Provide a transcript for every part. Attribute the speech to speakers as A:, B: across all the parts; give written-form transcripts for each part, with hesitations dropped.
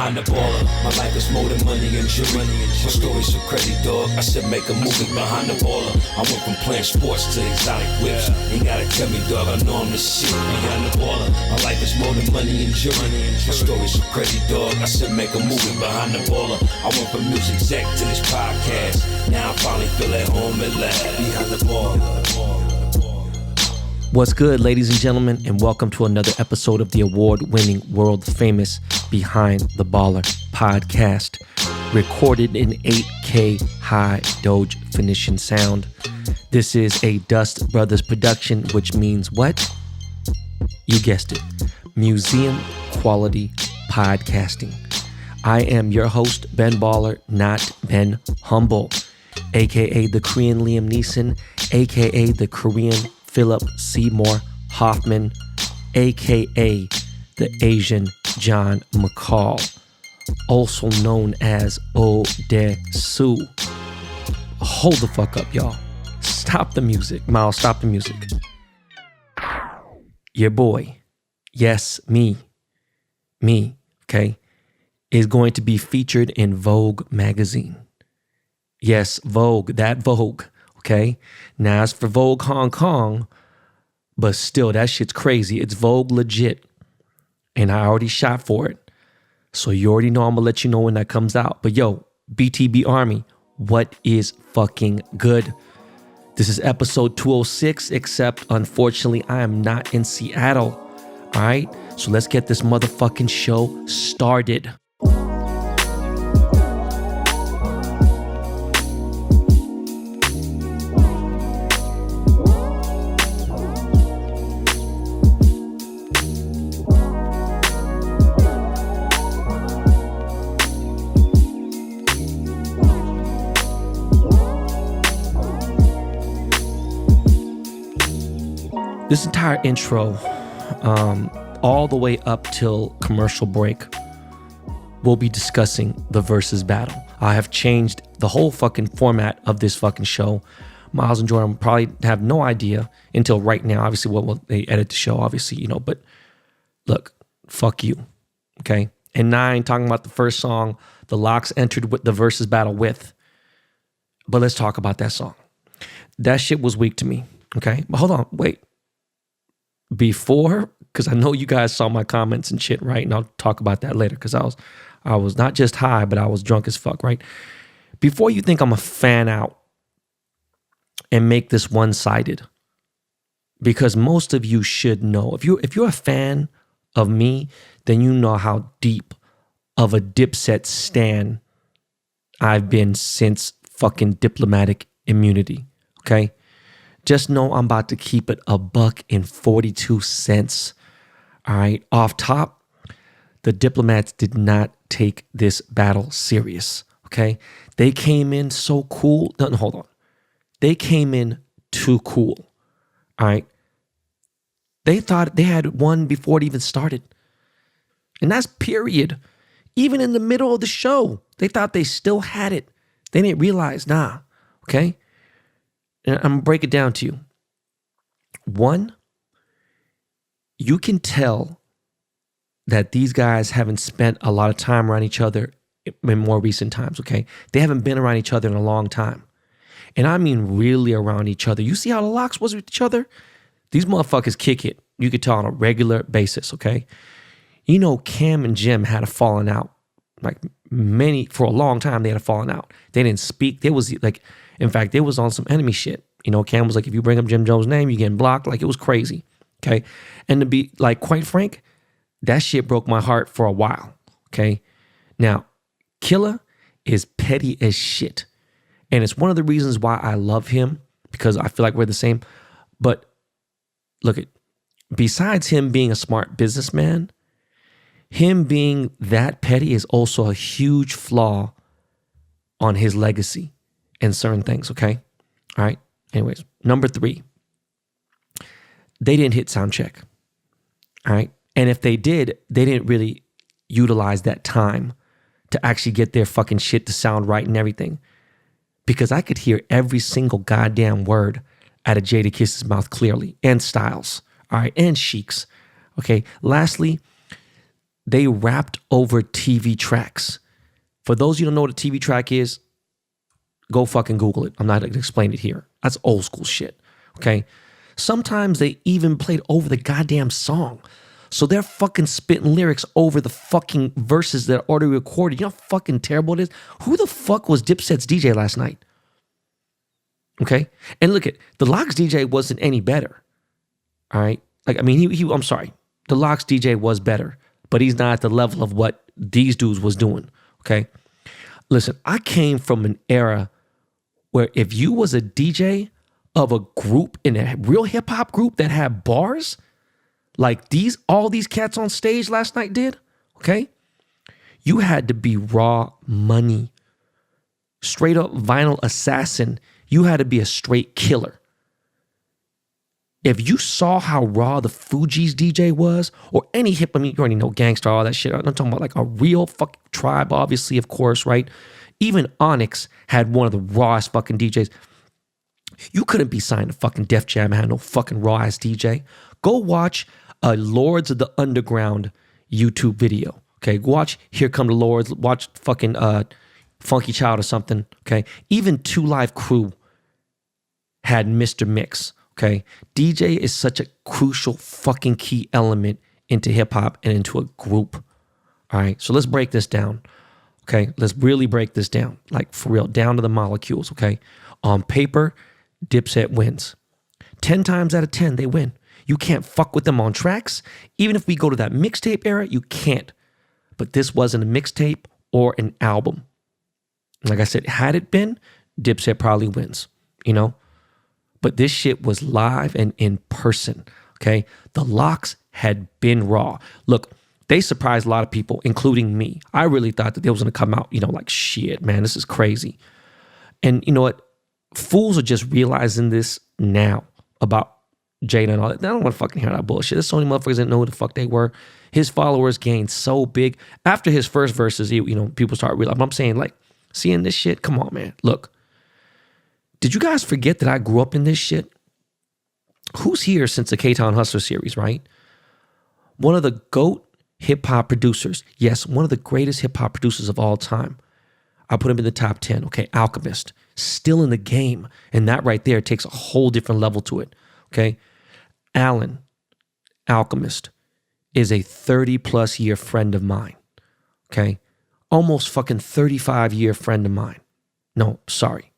A: behind the baller. My life is more than money and jewelry. My story's so crazy, dog. I said make a movie behind the baller. I went from playing sports to exotic whips. Ain't gotta tell me, dog, I know I'm the shit behind the baller. My life is more than money and jewelry. My story's so crazy, dog. I said make a movie behind the baller. I went from music exec to this podcast. Now I finally feel at home at last. Behind the baller.
B: What's good, ladies and gentlemen, and welcome to another episode of the award-winning, world-famous Behind the Baller podcast, recorded in 8K high Doge finishing sound. This is a Dust Brothers production, which means what? You guessed it, museum quality podcasting. I am your host, Ben Baller, not Ben Humble, aka the Korean Liam Neeson, aka the Korean Philip Seymour Hoffman, aka the Asian John McCall, also known as Odesu. Hold the fuck up, y'all. Stop the music. Miles, stop the music. Your boy, yes, me, okay, is going to be featured in Vogue magazine. Yes, Vogue, that Vogue. Okay, now it's for Vogue Hong Kong, but still, that shit's crazy. It's Vogue legit, and I already shot for it. So you already know I'm gonna let you know when that comes out. But yo, BTB Army, what is fucking good? This is episode 206, except unfortunately, I am not in Seattle. All right, so let's get this motherfucking show started. This entire intro, all the way up till commercial break, we'll be discussing the versus battle. I have changed the whole fucking format of this fucking show. Miles and Jordan probably have no idea until right now. Obviously, well, they edit the show, obviously, you know, but look, fuck you, okay? And now I ain't talking about the first song the Lox entered with the versus battle with, but let's talk about that song. That shit was weak to me, okay? But hold on, wait. Before, because I know you guys saw my comments and shit, right? And I'll talk about that later, because I was not just high, but I was drunk as fuck, right? Before you think I'm a fan out and make this one-sided, because most of you should know, if you're a fan of me, then you know how deep of a Dipset stan I've been since fucking diplomatic immunity, okay? Just know I'm about to keep it $1.42. All right. Off top, the diplomats did not take this battle serious. Okay. They came in so cool. No, hold on. They came in too cool. All right. They thought they had won before it even started. And that's period. Even in the middle of the show, they thought they still had it. They didn't realize, nah. Okay. And I'm going to break it down to you. One, you can tell that these guys haven't spent a lot of time around each other in more recent times, okay? They haven't been around each other in a long time. And I mean really around each other. You see how the Lox was with each other? These motherfuckers kick it. You could tell on a regular basis, okay? You know, Cam and Jim had a falling out. Like for a long time, they had a falling out. They didn't speak. They was like... In fact, they was on some enemy shit. You know, Cam was like, if you bring up Jim Jones' name, you're getting blocked. Like, it was crazy, okay? And to be, like, quite frank, that shit broke my heart for a while, okay? Now, Killa is petty as shit. And it's one of the reasons why I love him, because I feel like we're the same. But, look, besides him being a smart businessman, him being that petty is also a huge flaw on his legacy. And certain things, okay? All right. Anyways, number 3, they didn't hit sound check. All right. And if they did, they didn't really utilize that time to actually get their fucking shit to sound right and everything. Because I could hear every single goddamn word out of Jadakiss's mouth clearly, and Styles, all right, and Sheik's. Okay. Lastly, they rapped over TV tracks. For those of you who don't know what a TV track is, go fucking Google it. I'm not going to explain it here. That's old school shit, okay? Sometimes they even played over the goddamn song. So they're fucking spitting lyrics over the fucking verses that are already recorded. You know how fucking terrible it is? Who the fuck was Dipset's DJ last night? Okay? And look at, the Lox DJ wasn't any better. All right? Like, I mean, I'm sorry. The Lox DJ was better, but he's not at the level of what these dudes was doing. Okay? Listen, I came from an era where if you was a DJ of a group, in a real hip hop group that had bars, like all these cats on stage last night did, okay? You had to be raw money. Straight up vinyl assassin. You had to be a straight killer. If you saw how raw the Fugees DJ was, or any hip, I mean, you already know Gangsta, all that shit. I'm talking about like a real fucking Tribe, obviously, of course, right? Even Onyx had one of the rawest fucking DJs. You couldn't be signed to fucking Def Jam and have no fucking raw ass DJ. Go watch a Lords of the Underground YouTube video. Okay, watch Here Come the Lords. Watch fucking Funky Child or something. Okay, even Two Live Crew had Mr. Mix. Okay, DJ is such a crucial fucking key element into hip hop and into a group. All right, so let's break this down. Okay, let's really break this down, like for real, down to the molecules. Okay, on paper, Dipset wins. 10 times out of 10, they win. You can't fuck with them on tracks. Even if we go to that mixtape era, you can't. But this wasn't a mixtape or an album. Like I said, had it been, Dipset probably wins, you know? But this shit was live and in person, okay? The Lox had been raw. Look, they surprised a lot of people, including me. I really thought that they was going to come out, you know, like, shit, man, this is crazy. And you know what? Fools are just realizing this now about Jada and all that. I don't want to fucking hear that bullshit. There's so many motherfuckers that know who the fuck they were. His followers gained so big. After his first verses, you know, people start realizing. I'm saying, like, seeing this shit, come on, man. Look, did you guys forget that I grew up in this shit? Who's here since the K-Town Hustler series, right? One of the GOAT hip-hop producers. Yes, one of the greatest hip-hop producers of all time. I put him in the top 10. Okay, Alchemist. Still in the game. And that right there takes a whole different level to it. Okay? Alan, Alchemist, is a 30-plus year friend of mine. Okay? Almost fucking 35-year friend of mine. No, sorry.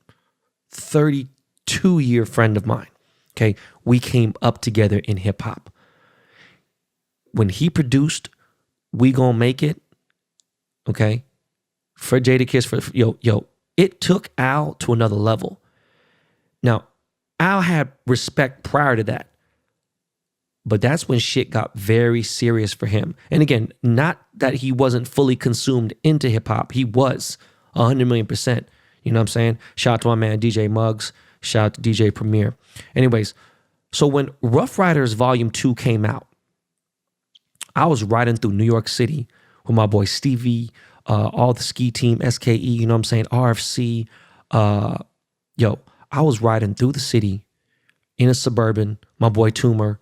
B: 32-year friend of mine. Okay? We came up together in hip-hop. When he produced We Gon' Make It, okay, for Jadakiss, for it took Al to another level. Now, Al had respect prior to that, but that's when shit got very serious for him. And again, not that he wasn't fully consumed into hip hop. He was 100 million%. You know what I'm saying? Shout out to my man DJ Muggs. Shout out to DJ Premier. Anyways, so when Rough Riders Volume 2 came out, I was riding through New York City with my boy Stevie, all the ski team, SKE, you know what I'm saying, RFC. I was riding through the city in a Suburban, my boy Toomer,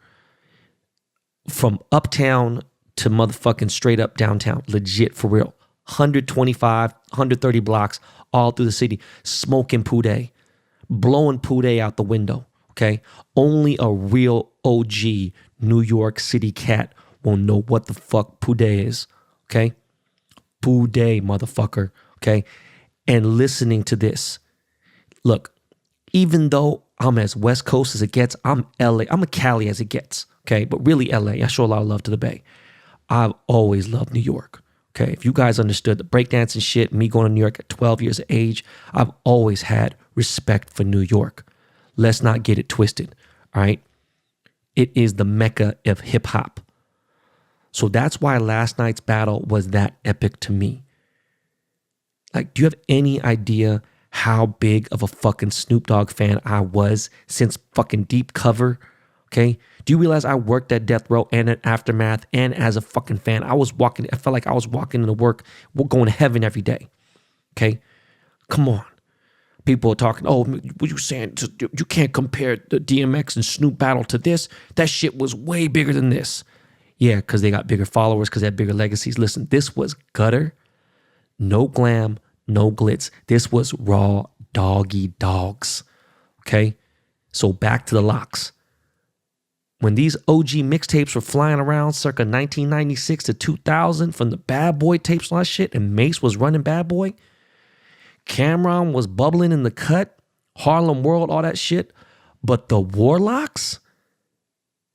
B: from uptown to motherfucking straight up downtown, legit, for real. 125, 130 blocks all through the city, smoking Poudet, blowing Poudet out the window, okay? Only a real OG New York City cat will know what the fuck Poudet is, okay? Poudet, motherfucker, okay? And listening to this. Look, even though I'm as West Coast as it gets, I'm LA, I'm a Cali as it gets, okay? But really LA, I show a lot of love to the Bay. I've always loved New York, okay? If you guys understood the breakdance and shit, me going to New York at 12 years of age, I've always had respect for New York. Let's not get it twisted, all right? It is the mecca of hip hop. So that's why last night's battle was that epic to me. Like, do you have any idea how big of a fucking Snoop Dogg fan I was since fucking Deep Cover? Okay? Do you realize I worked at Death Row and at Aftermath and as a fucking fan? I felt like I was walking into work, going to heaven every day. Okay? Come on. People are talking, oh, what you saying? You can't compare the DMX and Snoop battle to this. That shit was way bigger than this. Yeah, because they got bigger followers, because they had bigger legacies. Listen, this was gutter, no glam, no glitz. This was raw doggy dogs. Okay? So back to the locks. When these OG mixtapes were flying around circa 1996 to 2000 from the Bad Boy tapes and all that shit, and Mace was running Bad Boy, Cameron was bubbling in the cut, Harlem World, all that shit. But the Warlocks,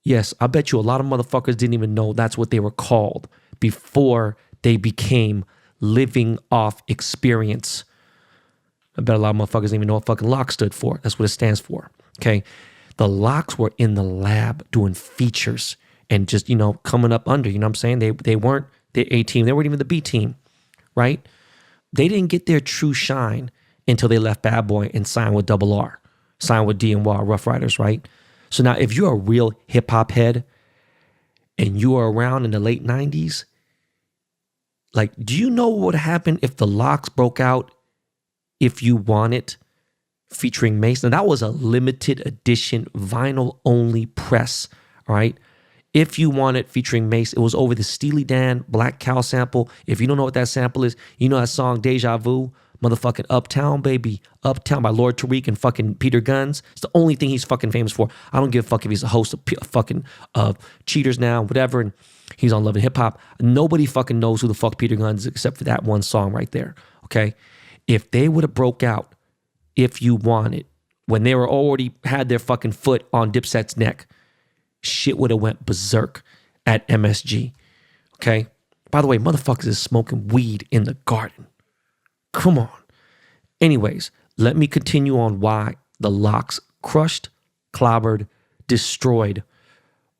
B: yes, I bet you a lot of motherfuckers didn't even know that's what they were called before they became Living Off Experience. I bet a lot of motherfuckers didn't even know what fucking LOX stood for. That's what it stands for. Okay. The LOX were in the lab doing features and just, coming up under, you know what I'm saying? They weren't the A team. They weren't even the B team, right? They didn't get their true shine until they left Bad Boy and signed with Double R, signed with DNY, Rough Riders, right? So now if you're a real hip hop head and you were around in the late 90s, like, do you know what would happen if the LOX broke out If You Want It featuring Mace? Now, that was a limited edition vinyl only press, all right? If You Want It featuring Mace, it was over the Steely Dan Black Cow sample. If you don't know what that sample is, you know that song Deja Vu, motherfucking Uptown, baby. Uptown by Lord Tariq and fucking Peter Guns. It's the only thing he's fucking famous for. I don't give a fuck if he's a host of fucking Cheaters now, whatever, and he's on Love and Hip Hop. Nobody fucking knows who the fuck Peter Guns is except for that one song right there, okay? If they would have broke out If You Want It when they were already had their fucking foot on Dipset's neck, shit would have went berserk at MSG, okay? By the way, motherfuckers is smoking weed in the garden. Come on. Anyways, let me continue on why the LOX crushed, clobbered, destroyed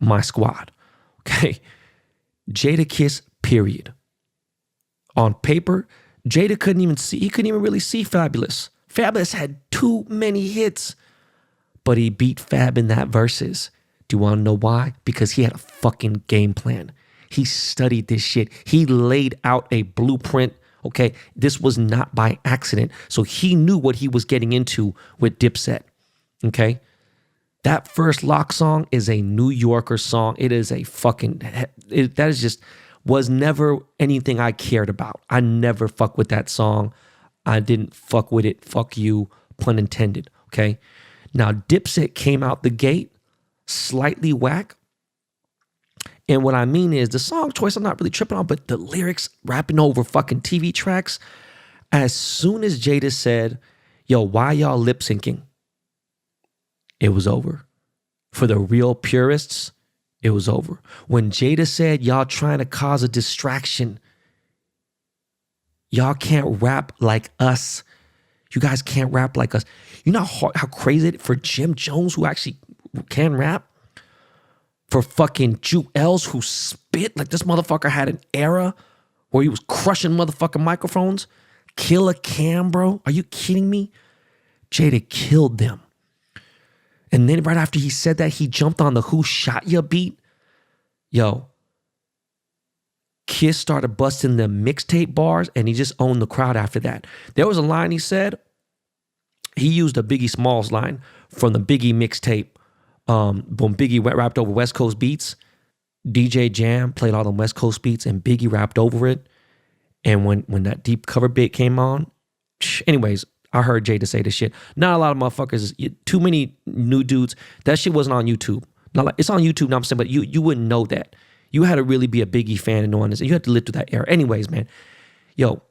B: my squad. Okay. Jadakiss, period. On paper, Jada couldn't even really see Fabulous. Fabulous had too many hits, but he beat Fab in that verses. Do you want to know why? Because he had a fucking game plan. He studied this shit. He laid out a blueprint. Okay, this was not by accident. So he knew what he was getting into with Dipset. Okay, that first LOX song is a New Yorker song. It is a fucking, that is just, was never anything I cared about. I never fuck with that song. I didn't fuck with it. Fuck you, pun intended. Okay, now Dipset came out the gate slightly whack. And what I mean is the song choice I'm not really tripping on, but the lyrics rapping over fucking TV tracks. As soon as Jada said, yo, why y'all lip syncing? It was over. For the real purists, it was over. When Jada said, y'all trying to cause a distraction, y'all can't rap like us. You guys can't rap like us. You know how crazy it is for Jim Jones, who actually can rap? For fucking Jewels, who spit like this motherfucker had an era where he was crushing motherfucking microphones. Killer Cam, bro. Are you kidding me? Jada killed them. And then right after he said that, he jumped on the Who Shot Ya beat. Yo, Kiss started busting the mixtape bars, and he just owned the crowd after that. There was a line he said. He used a Biggie Smalls line from the Biggie mixtape. When Biggie rapped over West Coast beats, DJ Jam played all the West Coast beats and Biggie rapped over it. And when that deep cover bit came on, anyways, I heard Jada say this shit. Not a lot of motherfuckers, too many new dudes. That shit wasn't on YouTube. Not like, it's on YouTube now, I'm saying, but you wouldn't know that. You had to really be a Biggie fan and know this. You had to live through that era. Anyways, man, yo,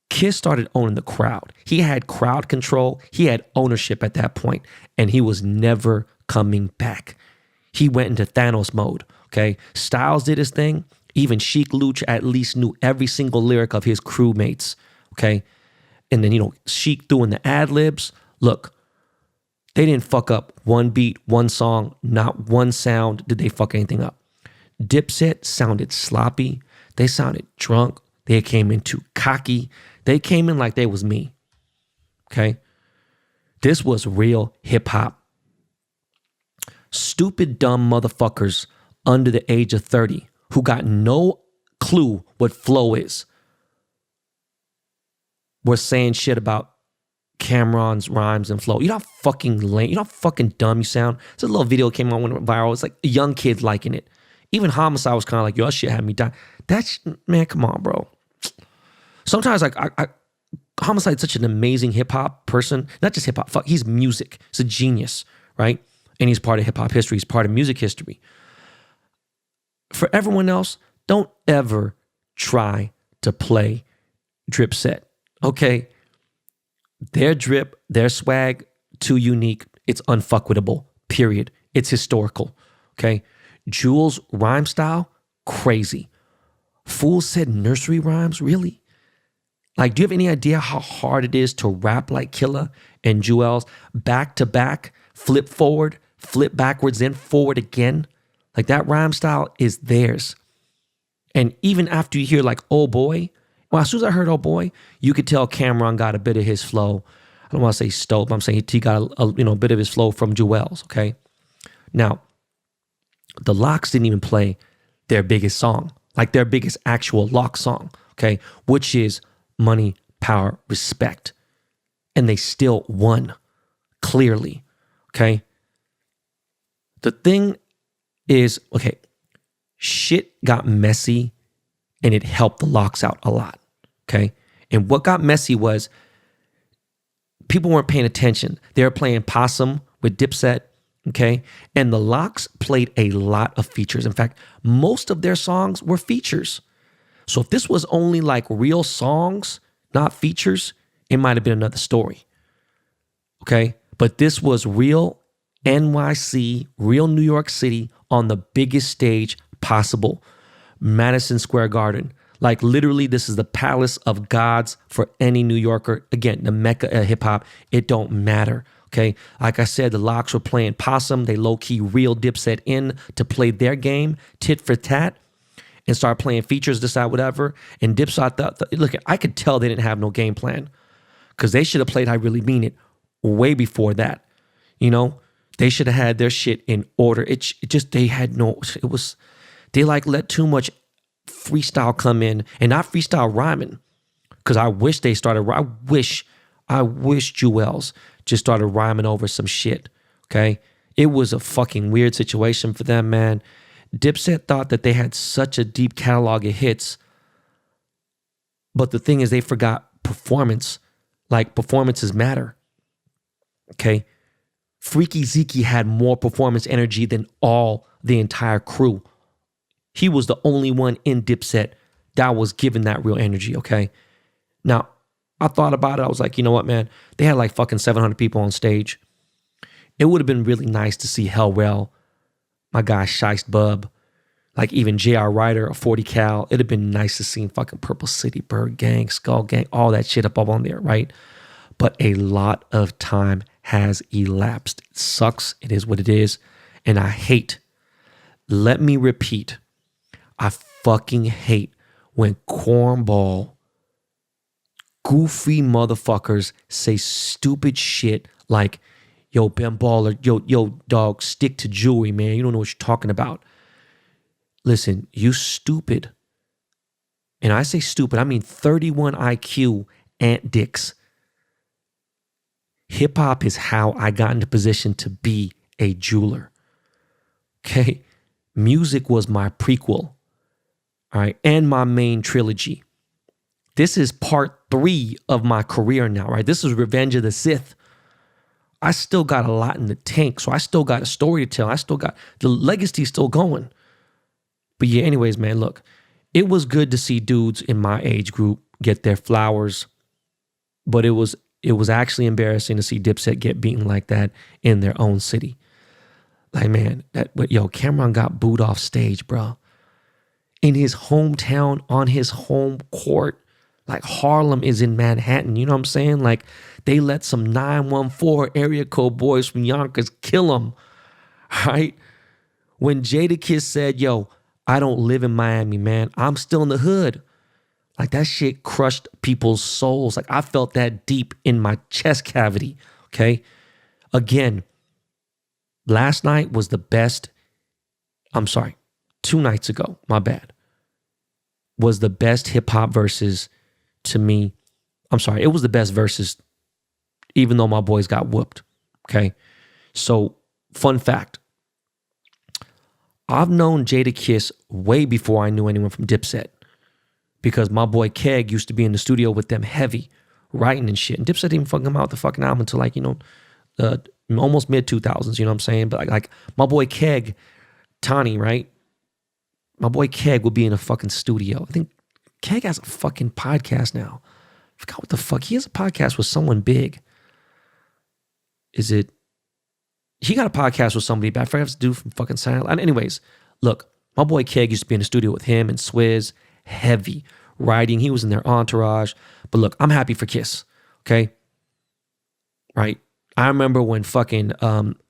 B: Kiss started owning the crowd. He had crowd control. He had ownership at that point, and he was never coming back. He went into Thanos mode, okay? Styles did his thing. Even Sheik Luch at least knew every single lyric of his crewmates, okay? And then, Sheik threw in the ad-libs. Look, they didn't fuck up one beat, one song, not one sound did they fuck anything up. Dipset sounded sloppy. They sounded drunk. They came in too cocky. They came in like they was me, okay? This was real hip-hop. Stupid, dumb motherfuckers under the age of 30 who got no clue what flow is were saying shit about Cameron's rhymes and flow. You're not fucking lame. You're not fucking dumb, you sound. There's a little video came on when it went viral. It's like young kids liking it. Even Homicide was kind of like, yo, that shit had me die. Man, come on, bro. Sometimes like Homicide's such an amazing hip hop person. Not just hip hop. Fuck, he's music. He's a genius, right? And he's part of hip hop history. He's part of music history. For everyone else, don't ever try to play Dipset, okay? Their drip, their swag, too unique. It's unfuckwittable, period. It's historical, okay? Jules' rhyme style, crazy. Fool said nursery rhymes, really? Like, do you have any idea how hard it is to rap like Killa and Juelz back to back, flip forward, flip backwards, then forward again? Like, that rhyme style is theirs. And even after you hear like, oh boy, well, as soon as I heard oh boy, you could tell Cameron got a bit of his flow. I don't want to say stole, but I'm saying he got a bit of his flow from Juelz, okay? Now, the Lox didn't even play their biggest song, like their biggest actual Lox song, okay? Which is Money, Power, Respect. And they still won, clearly, okay? The thing is, okay, shit got messy and it helped the Lox out a lot, okay? And what got messy was people weren't paying attention. They were playing Possum with Dipset, okay? And the Lox played a lot of features. In fact, most of their songs were features. So if this was only like real songs, not features, it might have been another story, okay? But this was real NYC, real New York City on the biggest stage possible, Madison Square Garden. Like literally, this is the palace of gods for any New Yorker. Again, the mecca of hip hop. It don't matter. Okay. Like I said, the Lox were playing Possum. They low key reeled Dipset in to play their game, tit for tat, and start playing features, decide whatever. And Dipset thought, look, I could tell they didn't have no game plan because they should have played I Really Mean It way before that. You know, they should have had their shit in order. It just, they had no, it was, they like let too much freestyle come in, and not freestyle rhyming, because I wish they started. I wish Juelz just started rhyming over some shit. Okay, it was a fucking weird situation for them, man. Dipset thought that they had such a deep catalog of hits, but the thing is, they forgot performance. Like performances matter. Okay, Freaky Zeke had more performance energy than all the entire crew. He was the only one in Dipset that was given that real energy, okay? Now, I thought about it. I was like, you know what, man? They had like fucking 700 people on stage. It would have been really nice to see Hellrell, my guy Shiest Bub, like even J.R. Ryder, a 40 cal. It'd have been nice to see fucking Purple City, Bird Gang, Skull Gang, all that shit up on there, right? But a lot of time has elapsed. It sucks. It is what it is. And I hate, let me repeat, I fucking hate when cornball, goofy motherfuckers say stupid shit like, yo, Ben Baller, yo, dog, stick to jewelry, man. You don't know what you're talking about. Listen, you stupid. And I say stupid, I mean 31 IQ ant dicks. Hip hop is how I got into position to be a jeweler. Okay? Music was my prequel. All right, and my main trilogy. This is part 3 of my career now, right? This is Revenge of the Sith. I still got a lot in the tank, so I still got a story to tell. I still got, the legacy still going. But yeah, anyways, man, look, it was good to see dudes in my age group get their flowers, but it was actually embarrassing to see Dipset get beaten like that in their own city. Like, man, Cameron got booed off stage, bro. In his hometown, on his home court. Like Harlem is in Manhattan, you know what I'm saying? Like they let some 914 area code boys from Yonkers kill him, right? When Jadakiss said, yo, I don't live in Miami, man. I'm still in the hood. Like that shit crushed people's souls. Like I felt that deep in my chest cavity, okay? Again, last night was the best. I'm sorry. 2 nights ago, my bad, was the best hip hop verses to me. I'm sorry, it was the best verses, even though my boys got whooped. Okay. So, fun fact, I've known Jadakiss way before I knew anyone from Dipset, because my boy Keg used to be in the studio with them heavy, writing and shit. And Dipset didn't even fucking come out the fucking album until like, almost mid 2000s, you know what I'm saying? But like my boy Keg, Tani, right? My boy Keg will be in a fucking studio. I think Keg has a fucking podcast now. I forgot what the fuck. He has a podcast with someone big. He got a podcast with somebody, but I forgot to do from fucking Silent. Anyways, look, my boy Keg used to be in the studio with him and Swizz, heavy writing. He was in their entourage. But look, I'm happy for Kiss, okay? Right? I remember when fucking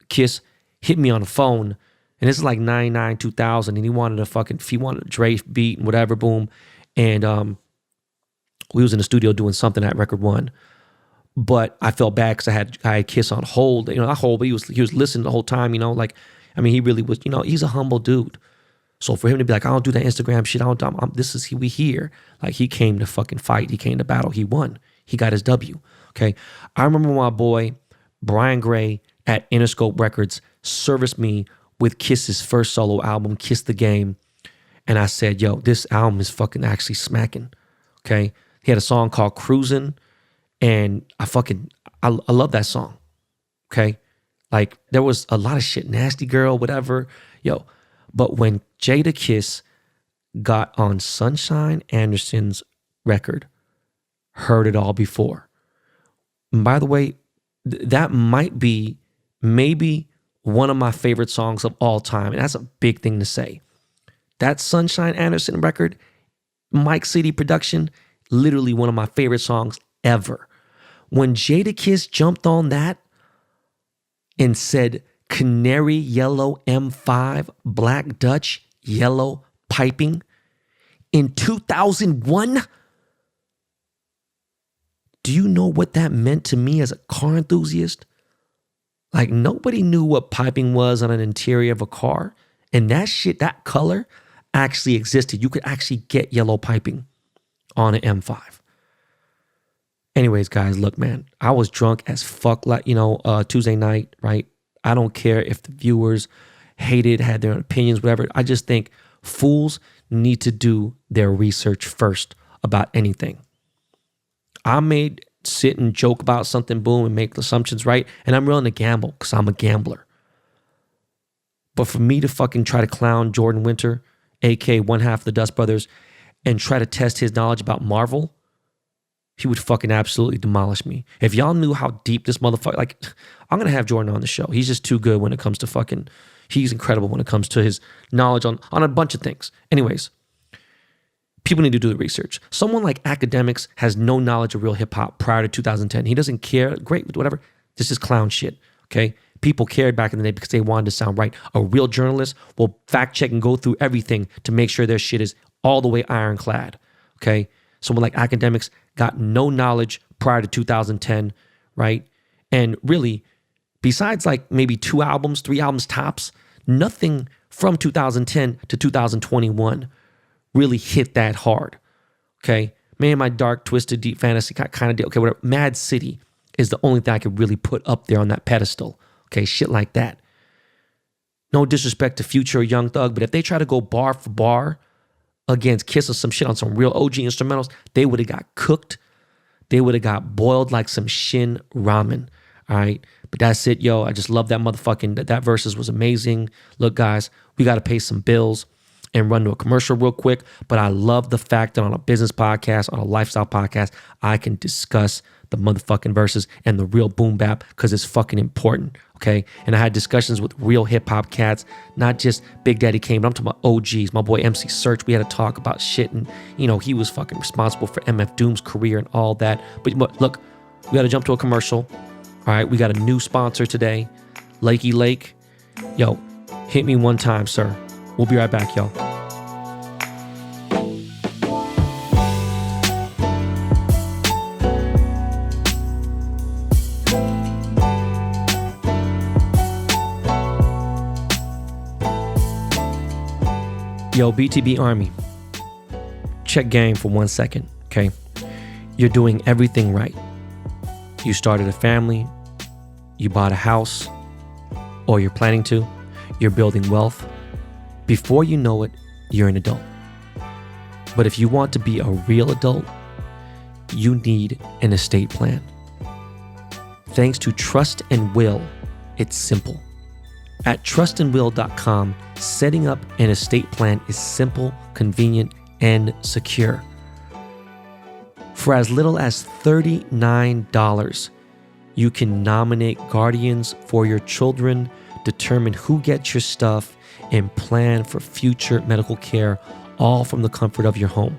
B: Kiss hit me on the phone, and this is like 99, 2000, and he wanted a Dre beat and whatever, boom. And we was in the studio doing something at Record One. But I felt bad because I had Kiss on hold, not hold, but he was listening the whole time, he really was, he's a humble dude. So for him to be like, I don't do that Instagram shit, we here. Like, he came to fucking fight, he came to battle, he won, he got his W, okay? I remember my boy Brian Gray at Interscope Records serviced me with Kiss's first solo album, Kiss the Game, and I said, yo, this album is fucking actually smacking, okay? He had a song called Cruisin', and I love that song, okay? Like, there was a lot of shit, Nasty Girl, whatever, yo. But when Jadakiss got on Sunshine Anderson's record, Heard It All Before. And by the way, that might be maybe one of my favorite songs of all time, and that's a big thing to say. That Sunshine Anderson record, Mike City production, literally one of my favorite songs ever. When Jadakiss jumped on that and said, Canary Yellow M5, Black Dutch, Yellow Piping in 2001, do you know what that meant to me as a car enthusiast? Like, nobody knew what piping was on an interior of a car. And that shit, that color actually existed. You could actually get yellow piping on an M5. Anyways, guys, look, man, I was drunk as fuck, like, Tuesday night, right? I don't care if the viewers hated, had their opinions, whatever. I just think fools need to do their research first about anything. I may sit and joke about something, boom, and make assumptions, right? And I'm willing to gamble because I'm a gambler. But for me to fucking try to clown Jordan Winter, a.k.a. one half of the Dust Brothers, and try to test his knowledge about Marvel, he would fucking absolutely demolish me. If y'all knew how deep this motherfucker, like, I'm going to have Jordan on the show. He's just too good when it comes to fucking, he's incredible when it comes to his knowledge on a bunch of things. Anyways, people need to do the research. Someone like Academics has no knowledge of real hip hop prior to 2010. He doesn't care. Great, whatever. This is clown shit, okay? People cared back in the day because they wanted to sound right. A real journalist will fact check and go through everything to make sure their shit is all the way ironclad, okay? Someone like Academics got no knowledge prior to 2010, right? And really, besides like maybe 2 albums, 3 albums tops, nothing from 2010 to 2021 really hit that hard, okay? Man, my dark, twisted, deep fantasy kind of deal, okay, whatever. Mad City is the only thing I could really put up there on that pedestal, okay? Shit like that. No disrespect to Future or Young Thug, but if they try to go bar for bar against Kiss or some shit on some real OG instrumentals, they would have got cooked. They would have got boiled like some Shin ramen, all right? But that's it, yo. I just love that motherfucking, that verses was amazing. Look, guys, we got to pay some bills and run to a commercial real quick, but I love the fact that on a business podcast, on a lifestyle podcast, I can discuss the motherfucking verses and the real boom bap because it's fucking important, okay? And I had discussions with real hip-hop cats, not just Big Daddy Kane, but I'm talking about OGs. My boy MC Search, we had to talk about shit, and, he was fucking responsible for MF Doom's career and all that. But look, we got to jump to a commercial, all right? We got a new sponsor today, Lakey Lake. Yo, hit me one time, sir. We'll be right back, y'all. Yo, BTB Army, check game for 1 second, okay? You're doing everything right. You started a family, you bought a house, or you're planning to, you're building wealth. Before you know it, you're an adult. But if you want to be a real adult, you need an estate plan. Thanks to Trust and Will, it's simple. At trustandwill.com, setting up an estate plan is simple, convenient, and secure. For as little as $39, you can nominate guardians for your children, determine who gets your stuff, and plan for future medical care, all from the comfort of your home.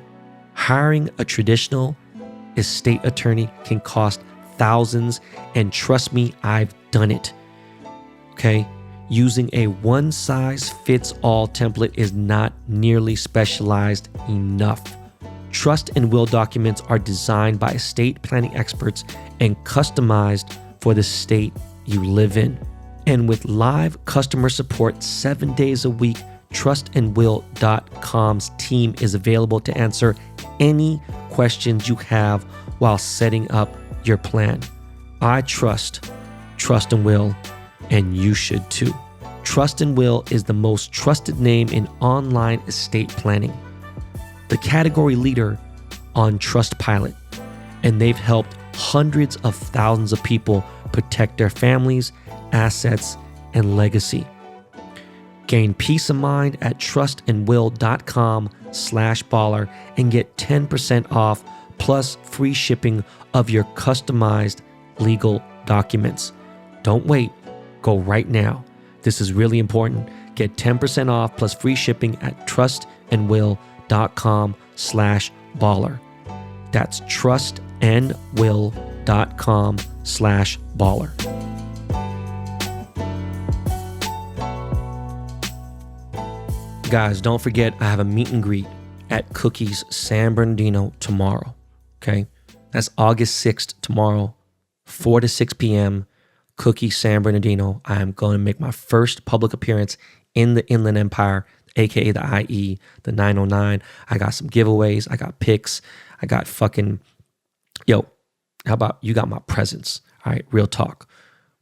B: Hiring a traditional estate attorney can cost thousands, and trust me, I've done it. Okay? Using a one-size-fits-all template is not nearly specialized enough. Trust and will documents are designed by estate planning experts and customized for the state you live in. And with live customer support 7 days a week, trustandwill.com's team is available to answer any questions you have while setting up your plan. I trust and Will, and you should too. Trust and Will is the most trusted name in online estate planning, the category leader on Trustpilot, and they've helped hundreds of thousands of people protect their families, assets, and legacy. Gain peace of mind at trustandwill.com/baller and get 10% off plus free shipping of your customized legal documents. Don't wait. Go right now. This is really important. Get 10% off plus free shipping at trustandwill.com/baller. That's trustandwill.com/baller. Guys, don't forget I have a meet and greet at Cookies San Bernardino tomorrow. Okay? That's August 6th tomorrow, 4 to 6 p.m. Cookies San Bernardino. I am going to make my first public appearance in the Inland Empire, aka the IE, the 909. I got some giveaways. I got picks. I got fucking, how about you got my presents? All right, real talk.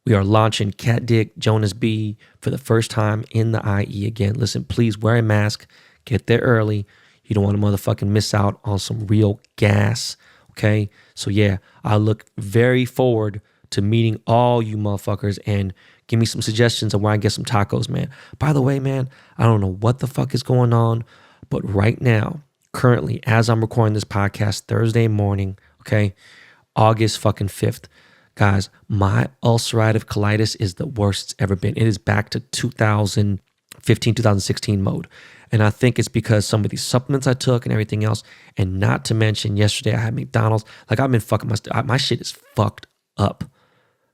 B: We are launching Cat Dick, Jonas B for the first time in the IE again. Listen, please wear a mask. Get there early. You don't want to motherfucking miss out on some real gas. Okay? So yeah, I look very forward to meeting all you motherfuckers and give me some suggestions of where I get some tacos, man. By the way, man, I don't know what the fuck is going on, but right now, currently, as I'm recording this podcast Thursday morning, okay, August fucking 5th, guys, my ulcerative colitis is the worst it's ever been. It is back to 2015, 2016 mode. And I think it's because some of these supplements I took and everything else. And not to mention, yesterday I had McDonald's. Like, I've been fucking my shit is fucked up.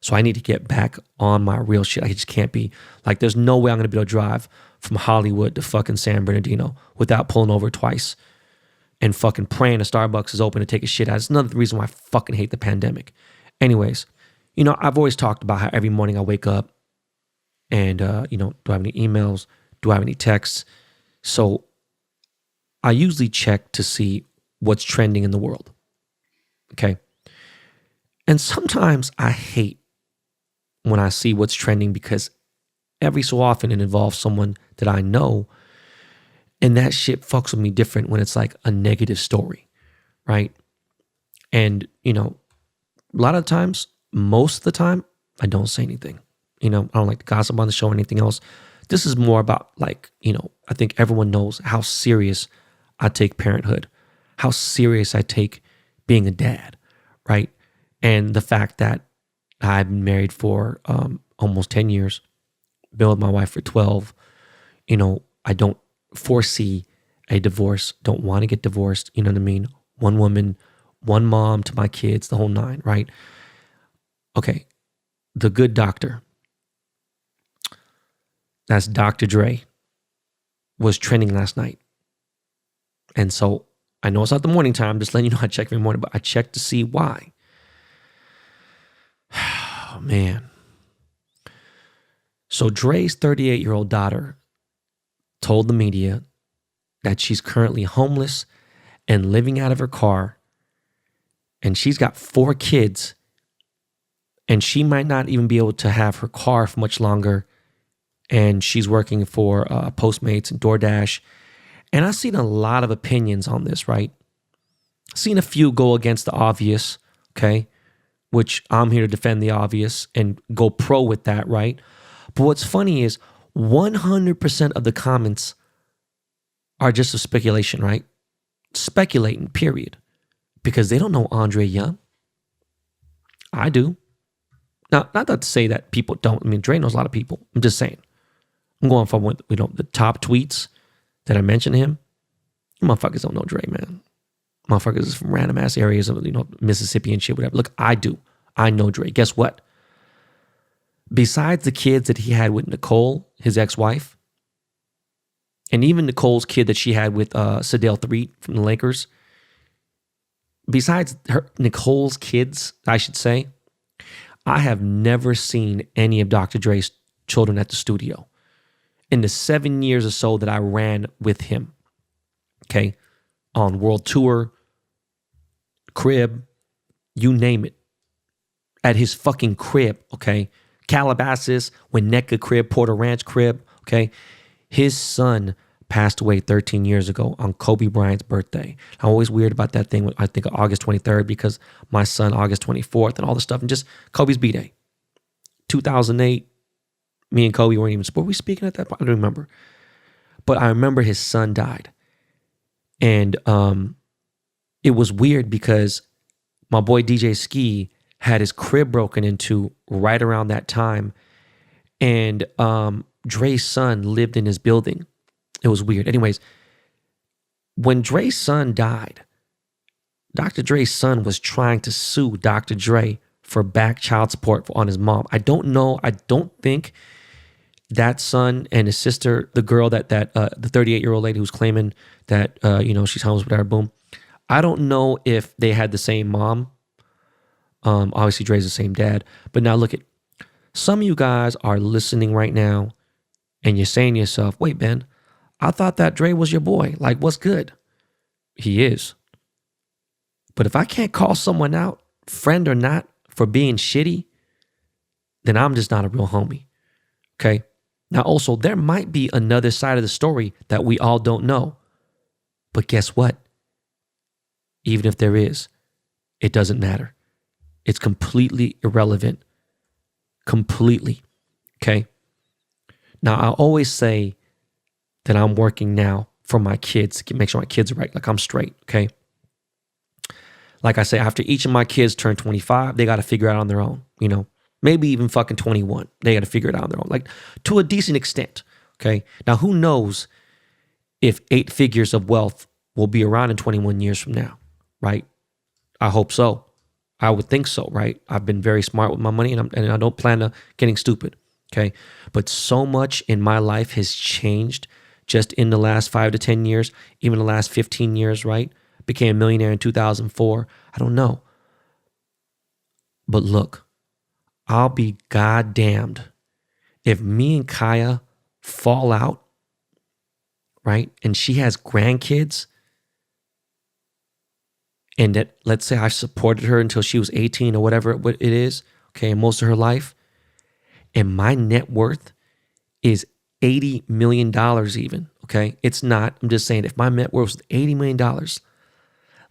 B: So I need to get back on my real shit. I just can't be, like, there's no way I'm going to be able to drive from Hollywood to fucking San Bernardino without pulling over twice and fucking praying a Starbucks is open to take a shit out. It's another reason why I fucking hate the pandemic. Anyways, I've always talked about how every morning I wake up and, do I have any emails? Do I have any texts? So I usually check to see what's trending in the world. Okay. And sometimes I hate when I see what's trending because every so often it involves someone that I know, and that shit fucks with me different when it's like a negative story, right? And, a lot of times, most of the time, I don't say anything. I don't like to gossip on the show or anything else. This is more about I think everyone knows how serious I take parenthood, how serious I take being a dad, right? And the fact that I've been married for almost 10 years, been with my wife for 12, I don't foresee a divorce, don't want to get divorced, you know what I mean? One woman, one mom to my kids, the whole nine, right? Okay, The Good Doctor, that's Dr. Dre, was trending last night. And so I know it's not the morning time, just letting you know I check every morning, but I checked to see why. Oh, man. So Dre's 38-year-old daughter told the media that she's currently homeless and living out of her car, and she's got 4 kids, and she might not even be able to have her car for much longer and she's working for Postmates and DoorDash. And I've seen a lot of opinions on this, right? I've seen a few go against the obvious, okay? Which I'm here to defend the obvious and go pro with that, right? But what's funny is 100% of the comments are just a speculation, right? Speculating, period. Because they don't know Andre Young. I do. Now, not to say that people don't. I mean, Dre knows a lot of people. I'm just saying. I'm going from the top tweets that I mentioned him. Motherfuckers don't know Dre, man. Motherfuckers is from random ass areas of Mississippi and shit, whatever. Look, I do. I know Dre. Guess what? Besides the kids that he had with Nicole, his ex-wife, and even Nicole's kid that she had with Sedale Threet from the Lakers, besides Nicole's kids, I should say, I have never seen any of Dr. Dre's children at the studio in the 7 years or so that I ran with him, okay, on world tour, crib, you name it, at his fucking crib, okay, Calabasas, Winnetka crib, Porter Ranch crib, okay, his son passed away 13 years ago on Kobe Bryant's birthday. I'm always weird about that thing. I think August 23rd because my son August 24th and all this stuff, and just Kobe's B-Day. 2008, me and Kobe weren't even, were we speaking at that point? I don't remember. But I remember his son died. And it was weird because my boy DJ Ski had his crib broken into right around that time. And Dre's son lived in his building. It was weird. Anyways, when Dre's son died, Dr. Dre's son was trying to sue Dr. Dre for back child support on his mom. I don't know. I don't think that son and his sister, the girl the 38-year-old lady who's claiming that, she's homeless, whatever, boom. I don't know if they had the same mom. Obviously, Dre's the same dad. But now look at, some of you guys are listening right now and you're saying to yourself, wait, Ben, I thought that Dre was your boy. Like, what's good? He is. But if I can't call someone out, friend or not, for being shitty, then I'm just not a real homie. Okay? Now, also, there might be another side of the story that we all don't know. But guess what? Even if there is, it doesn't matter. It's completely irrelevant. Completely. Okay? Now, I always say that I'm working now for my kids to make sure my kids are right. Like, I'm straight, okay? Like I say, after each of my kids turn 25, they got to figure it out on their own, Maybe even fucking 21. They got to figure it out on their own, like, to a decent extent, okay? Now, who knows if 8 figures of wealth will be around in 21 years from now, right? I hope so. I would think so, right? I've been very smart with my money, and I don't plan on getting stupid, okay? But so much in my life has changed just in the last 5 to 10 years, even the last 15 years, right? Became a millionaire in 2004. I don't know. But look, I'll be goddamned if me and Kaya fall out, right? And she has grandkids, and that, let's say I supported her until she was 18 or whatever it is, okay, and most of her life, and my net worth is $80 million even, okay? It's not, I'm just saying, if my net worth was $80 million,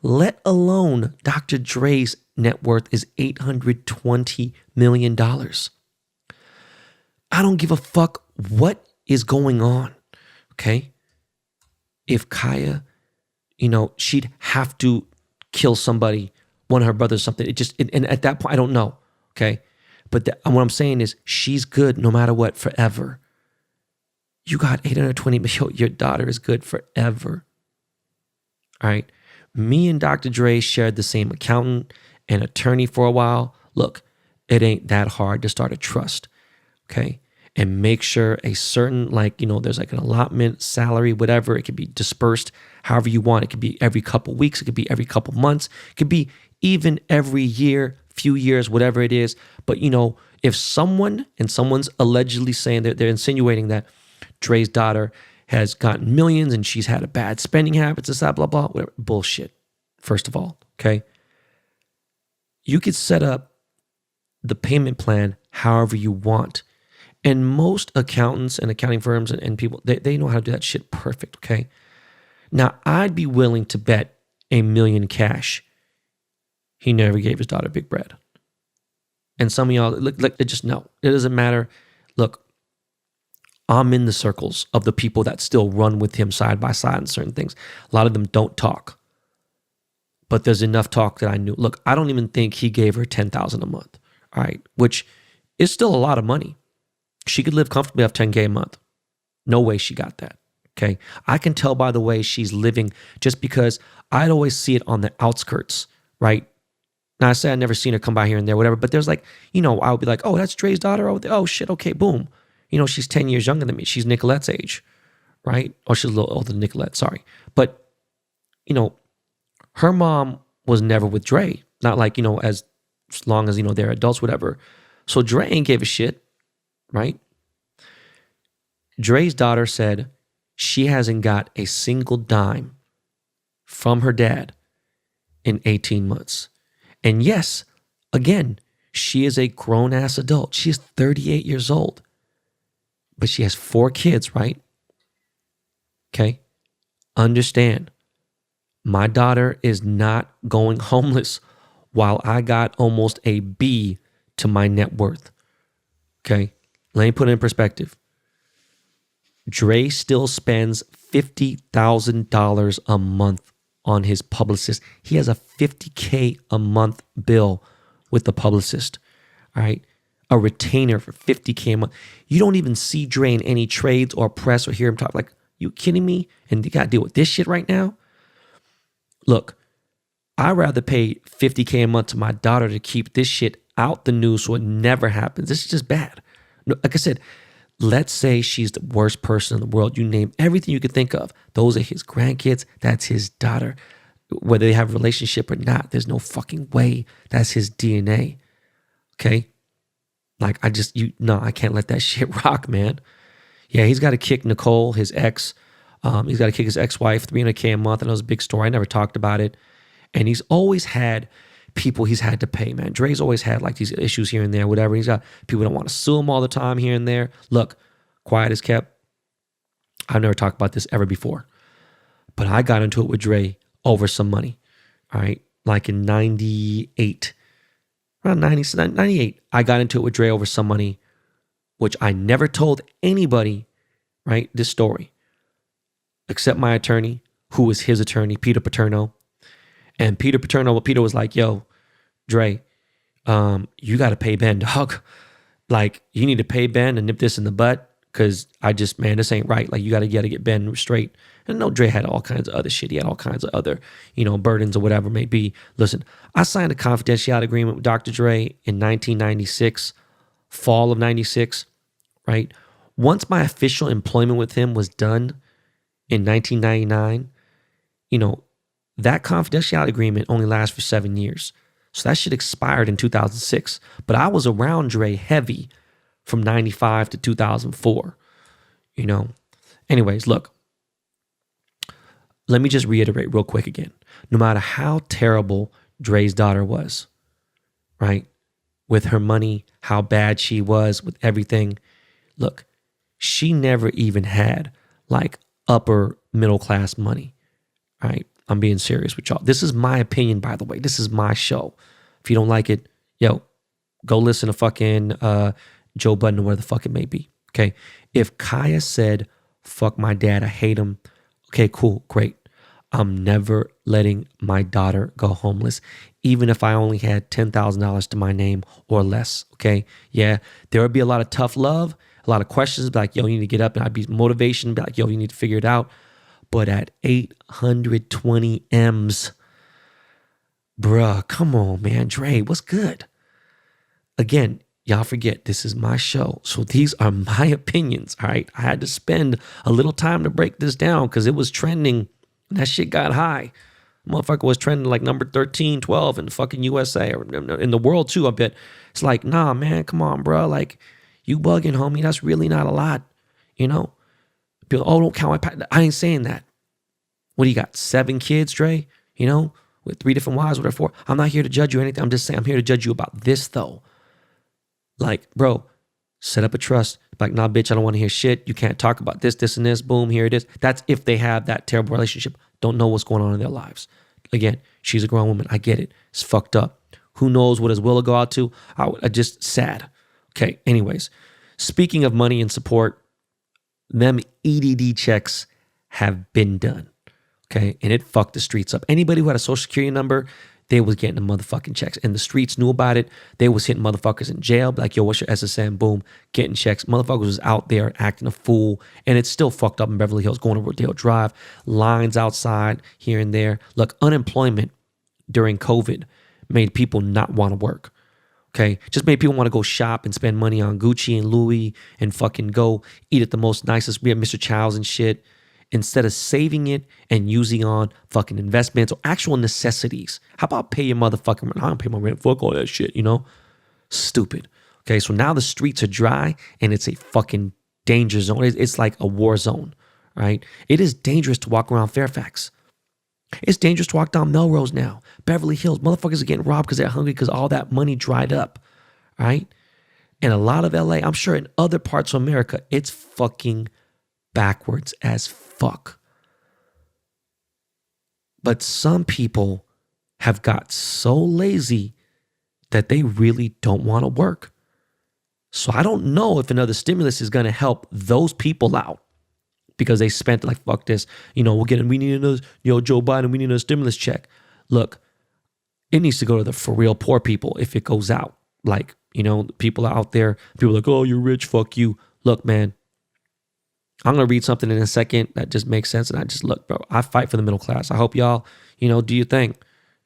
B: let alone Dr. Dre's net worth is $820 million. I don't give a fuck what is going on, okay? If Kaya, she'd have to kill somebody, one of her brothers, something. And at that point, I don't know, okay? But what I'm saying is she's good no matter what, forever. You got 820 million. Your daughter is good forever. All right. Me and Dr. Dre shared the same accountant and attorney for a while. Look, it ain't that hard to start a trust. Okay. And make sure a certain, there's like an allotment, salary, whatever. It could be dispersed however you want. It could be every couple weeks. It could be every couple months. It could be even every year, few years, whatever it is. But, if someone's allegedly saying that they're insinuating that Dre's daughter has gotten millions and she's had a bad spending habits, blah, blah, blah, whatever. Bullshit, first of all, okay? You could set up the payment plan however you want. And most accountants and accounting firms and people, they know how to do that shit perfect, okay? Now, I'd be willing to bet $1 million cash he never gave his daughter big bread. And some of y'all, look, just know. It doesn't matter. Look, I'm in the circles of the people that still run with him side by side in certain things. A lot of them don't talk. But there's enough talk that I knew. Look, I don't even think he gave her $10,000 a month, all right? Which is still a lot of money. She could live comfortably off $10K a month. No way she got that, okay? I can tell by the way she's living just because I'd always see it on the outskirts, right? Now, I say I've never seen her come by here and there, whatever, but there's like, I would be like, oh, that's Dre's daughter over there. Oh, shit, okay, boom. She's 10 years younger than me. She's Nicolette's age, right? Or she's a little older than Nicolette, sorry. But, her mom was never with Dre. Not like, as long as, they're adults, whatever. So Dre ain't gave a shit, right? Dre's daughter said she hasn't got a single dime from her dad in 18 months. And yes, again, she is a grown-ass adult. She is 38 years old. But she has 4 kids, right? Okay? Understand, my daughter is not going homeless while I got almost a B to my net worth. Okay? Let me put it in perspective. Dre still spends $50,000 a month on his publicist. He has a $50K a month bill with the publicist. All right? A retainer for $50K a month. You don't even see Dre in any trades or press or hear him talk. Like, you kidding me? And you got to deal with this shit right now? Look, I'd rather pay $50K a month to my daughter to keep this shit out the news so it never happens. This is just bad. Like I said, let's say she's the worst person in the world. You name everything you could think of. Those are his grandkids. That's his daughter. Whether they have a relationship or not, there's no fucking way. That's his DNA. Okay? Like, I can't let that shit rock, man. Yeah, he's got to kick Nicole, his ex. He's got to kick his ex-wife, $300K a month. And it was a big story. I never talked about it. And he's always had people he's had to pay, man. Dre's always had like these issues here and there, whatever. He's got people that want to sue him all the time here and there. Look, quiet as kept. I've never talked about this ever before. But I got into it with Dre over some money, all right? Like in 98. Around 98, I got into it with Dre over some money, which I never told anybody, right, this story, except my attorney, who was his attorney, Peter Paterno. And Peter was like, yo, Dre, you got to pay Ben, dog. Like, you need to pay Ben and nip this in the butt because this ain't right. Like, you got to get Ben straight. And no, Dre had all kinds of other shit. He had all kinds of other, burdens or whatever it may be. Listen, I signed a confidentiality agreement with Dr. Dre in 1996, fall of 96, right? Once my official employment with him was done in 1999, that confidentiality agreement only lasts for 7 years. So that shit expired in 2006. But I was around Dre heavy from 95 to 2004, Anyways, look, let me just reiterate real quick again. No matter how terrible Dre's daughter was, right? With her money, how bad she was with everything. Look, she never even had like upper middle class money, right? I'm being serious with y'all. This is my opinion, by the way. This is my show. If you don't like it, go listen to fucking Joe Budden or where the fuck it may be, okay? If Kaya said, fuck my dad, I hate him, okay, cool, great. I'm never letting my daughter go homeless, even if I only had $10,000 to my name or less, okay? Yeah, there would be a lot of tough love, a lot of questions, be like, yo, you need to get up, and I'd be motivation, be like, yo, you need to figure it out. But at 820 M's, bruh, come on, man. Dre, what's good? Again, y'all forget, this is my show. So these are my opinions, all right? I had to spend a little time to break this down because it was trending. And that shit got high. Motherfucker was trending like number 13, 12 in the fucking USA or in the world too, I bet. It's like, nah, man, come on, bro. Like, you bugging, homie. That's really not a lot, People, oh, don't count my pack. I ain't saying that. What do you got? 7 kids, Dre? With 3 different wives, whatever. 4. I'm not here to judge you or anything. I'm just saying I'm here to judge you about this, though. Like, bro, Set up a trust. Like, nah, bitch, I don't want to hear shit. You can't talk about this, this, and this. Boom, here it is. That's if they have that terrible relationship. Don't know what's going on in their lives. Again, she's a grown woman. I get it. It's fucked up. Who knows what his will go out to? I just sad. Okay, anyways. Speaking of money and support, them EDD checks have been done. Okay, and it fucked the streets up. Anybody who had a social security number, they was getting the motherfucking checks. And the streets knew about it. They was hitting motherfuckers in jail. Like, yo, what's your SSN? Boom, getting checks. Motherfuckers was out there acting a fool. And it's still fucked up in Beverly Hills, going to Rodeo Drive. Lines outside here and there. Look, unemployment during COVID made people not want to work. Okay, just made people want to go shop and spend money on Gucci and Louis and fucking go eat at the most nicest. We have Mr. Chow's and shit. Instead of saving it and using on fucking investments or actual necessities. How about pay your motherfucking rent? I don't pay my rent. Fuck all that shit, you know? Stupid. Okay, so now the streets are dry and it's a fucking danger zone. It's like a war zone, right? It is dangerous to walk around Fairfax. It's dangerous to walk down Melrose now. Beverly Hills. Motherfuckers are getting robbed because they're hungry because all that money dried up, right? And a lot of LA, I'm sure in other parts of America, it's fucking backwards as fuck. But some people have got so lazy that they really don't want to work. So I don't know if another stimulus is going to help those people out because they spent like, fuck this, we need another, Joe Biden, we need a stimulus check. Look, it needs to go to the for real poor people if it goes out. Like, people out there, people are like, oh, you're rich, fuck you. Look, man, I'm going to read something in a second that just makes sense. And I just look, bro, I fight for the middle class. I hope y'all, do your thing.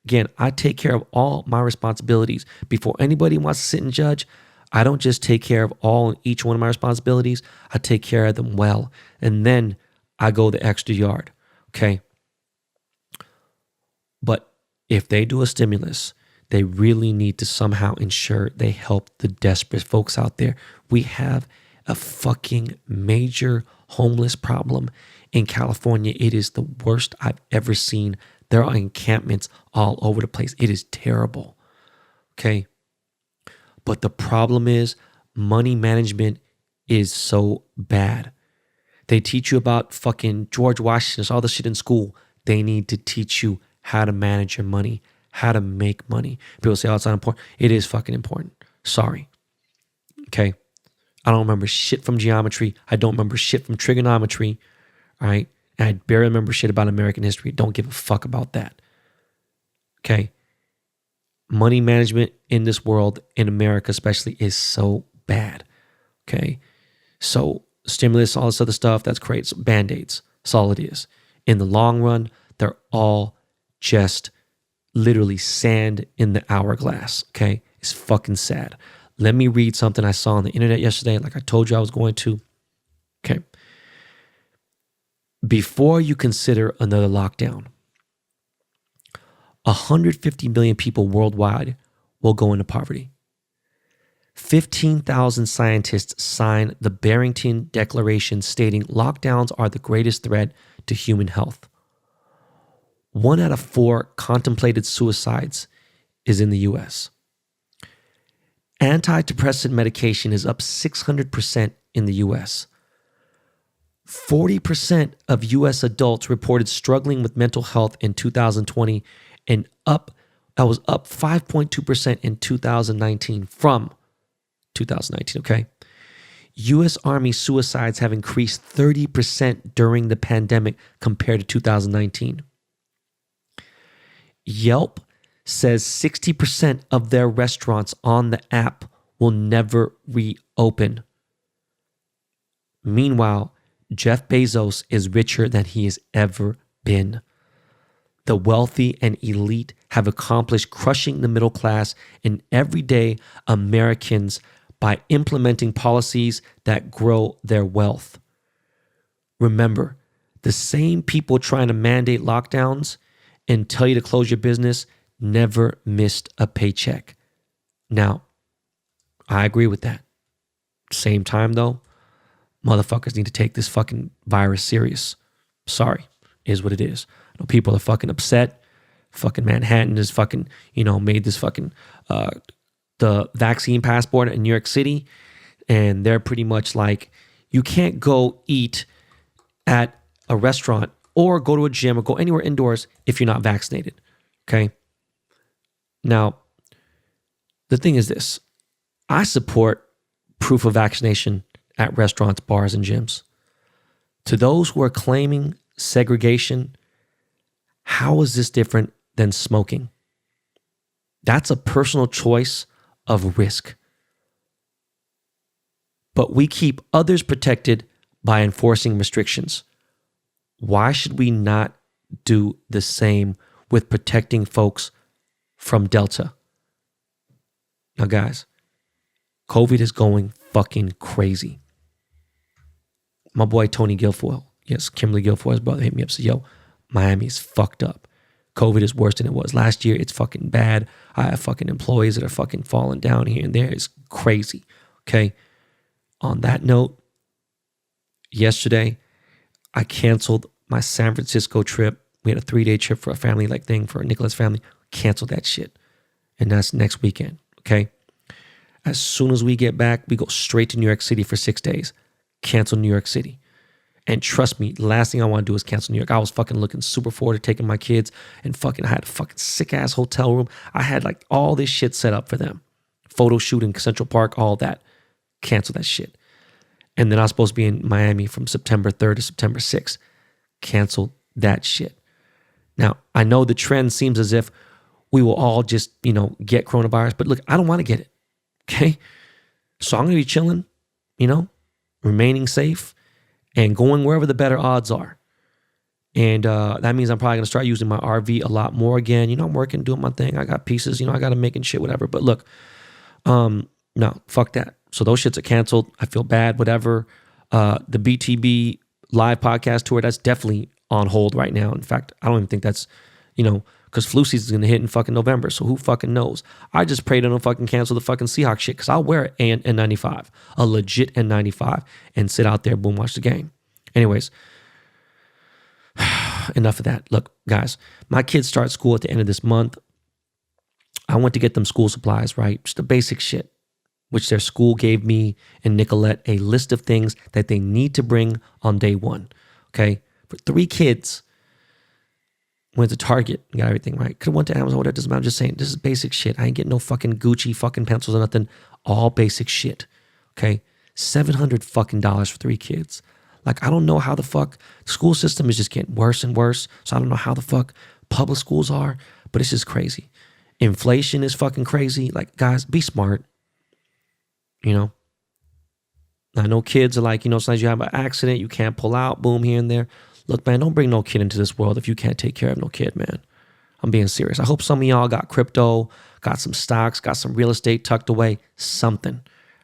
B: Again, I take care of all my responsibilities. Before anybody wants to sit and judge, I don't just take care of all and each one of my responsibilities. I take care of them well. And then I go the extra yard. Okay. But if they do a stimulus, they really need to somehow ensure they help the desperate folks out there. We have a fucking major homeless problem in California. It is the worst I've ever seen. There are encampments all over the place. It is terrible. Okay. But the problem is money management is so bad. They teach you about fucking George Washington, all the shit in school. They need to teach you how to manage your money, how to make money. People say, oh, it's not important. It is fucking important. Sorry. Okay. I don't remember shit from geometry. I don't remember shit from trigonometry. All right. And I barely remember shit about American history. Don't give a fuck about that. Okay. Money management in this world, in America especially, is so bad. Okay. So stimulus, all this other stuff, that's great. So Band-Aids. That's all it is. In the long run, they're all just literally sand in the hourglass. Okay. It's fucking sad. Let me read something I saw on the internet yesterday, like I told you I was going to. Okay. Before you consider another lockdown, 150 million people worldwide will go into poverty. 15,000 scientists signed the Barrington Declaration stating lockdowns are the greatest threat to human health. 1 out of 4 contemplated suicides is in the US. Antidepressant medication is up 600% in the US. 40% of US adults reported struggling with mental health in 2020 and that was up 5.2% in 2019 from 2019, okay? US Army suicides have increased 30% during the pandemic compared to 2019. Yelp says 60% of their restaurants on the app will never reopen. Meanwhile, Jeff Bezos is richer than he has ever been. The wealthy and elite have accomplished crushing the middle class and everyday Americans by implementing policies that grow their wealth. Remember, the same people trying to mandate lockdowns and tell you to close your business never missed a paycheck. Now, I agree with that. Same time though, motherfuckers need to take this fucking virus serious. Sorry, is what it is. I know people are fucking upset. Fucking Manhattan is fucking, made this fucking, the vaccine passport in New York City. And they're pretty much like, you can't go eat at a restaurant or go to a gym or go anywhere indoors if you're not vaccinated. Okay. Now, the thing is this. I support proof of vaccination at restaurants, bars, and gyms. To those who are claiming segregation, how is this different than smoking? That's a personal choice of risk. But we keep others protected by enforcing restrictions. Why should we not do the same with protecting folks from Delta? Now, guys, COVID is going fucking crazy. My boy Tony Guilfoyle, yes, Kimberly Guilfoyle's brother, hit me up and said, yo, Miami's fucked up. COVID is worse than it was last year. It's fucking bad. I have fucking employees that are fucking falling down here and there. It's crazy. Okay. On that note, yesterday, I canceled my San Francisco trip. We had a 3-day trip for a family thing for Nicola's family. Canceled that shit. And that's next weekend. Okay. As soon as we get back, we go straight to New York City for 6 days. Cancel New York City. And trust me, the last thing I want to do is cancel New York. I was fucking looking super forward to taking my kids and I had a fucking sick ass hotel room. I had all this shit set up for them. Photo shoot in Central Park, all that. Cancel that shit. And then I was supposed to be in Miami from September 3rd to September 6th. Cancel that shit. Now, I know the trend seems as if we will all just, get coronavirus, but look, I don't want to get it. Okay? So I'm going to be chilling, remaining safe and going wherever the better odds are. And that means I'm probably going to start using my RV a lot more again. I'm working, doing my thing. I got pieces, I got to make and shit, whatever. But look, no, fuck that. So those shits are canceled. I feel bad, whatever. The BTB live podcast tour, that's definitely on hold right now. In fact, I don't even think that's, because flu season is going to hit in fucking November. So who fucking knows? I just pray they don't fucking cancel the fucking Seahawks shit because I'll wear an N95, a legit N95, and sit out there, boom, watch the game. Anyways, enough of that. Look, guys, my kids start school at the end of this month. I went to get them school supplies, right? Just the basic shit, which their school gave me and Nicolette a list of things that they need to bring on day one. Okay? For 3 kids, went to Target, got everything, right? Could have went to Amazon, whatever, doesn't matter. I'm just saying, this is basic shit. I ain't getting no fucking Gucci fucking pencils or nothing. All basic shit. Okay? $700 fucking dollars for 3 kids. I don't know how the fuck the school system is just getting worse and worse. So I don't know how the fuck public schools are, but it's just crazy. Inflation is fucking crazy. Guys, be smart. I know kids are sometimes you have an accident, you can't pull out, boom, here and there. Look, man, don't bring no kid into this world if you can't take care of no kid, man. I'm being serious. I hope some of y'all got crypto, got some stocks, got some real estate tucked away, something.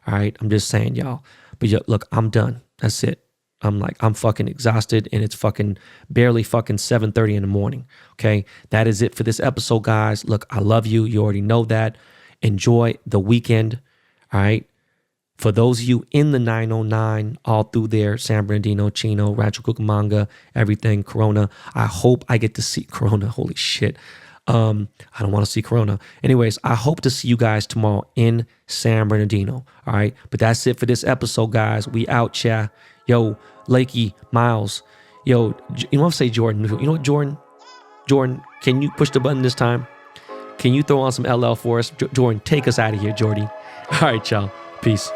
B: All right? I'm just saying, y'all. But look, I'm done. That's it. I'm fucking exhausted and it's fucking barely fucking 7:30 in the morning. Okay? That is it for this episode, guys. Look, I love you. You already know that. Enjoy the weekend. All right? For those of you in the 909, all through there, San Bernardino, Chino, Rancho Cucamonga, everything, Corona. I hope I get to see Corona. Holy shit. I don't want to see Corona. Anyways, I hope to see you guys tomorrow in San Bernardino. All right. But that's it for this episode, guys. We out, chat. Yo, Lakey, Miles. Yo, you want to say Jordan? You know what, Jordan? Jordan, can you push the button this time? Can you throw on some LL for us? Jordan, take us out of here, Jordy. All right, y'all. Peace.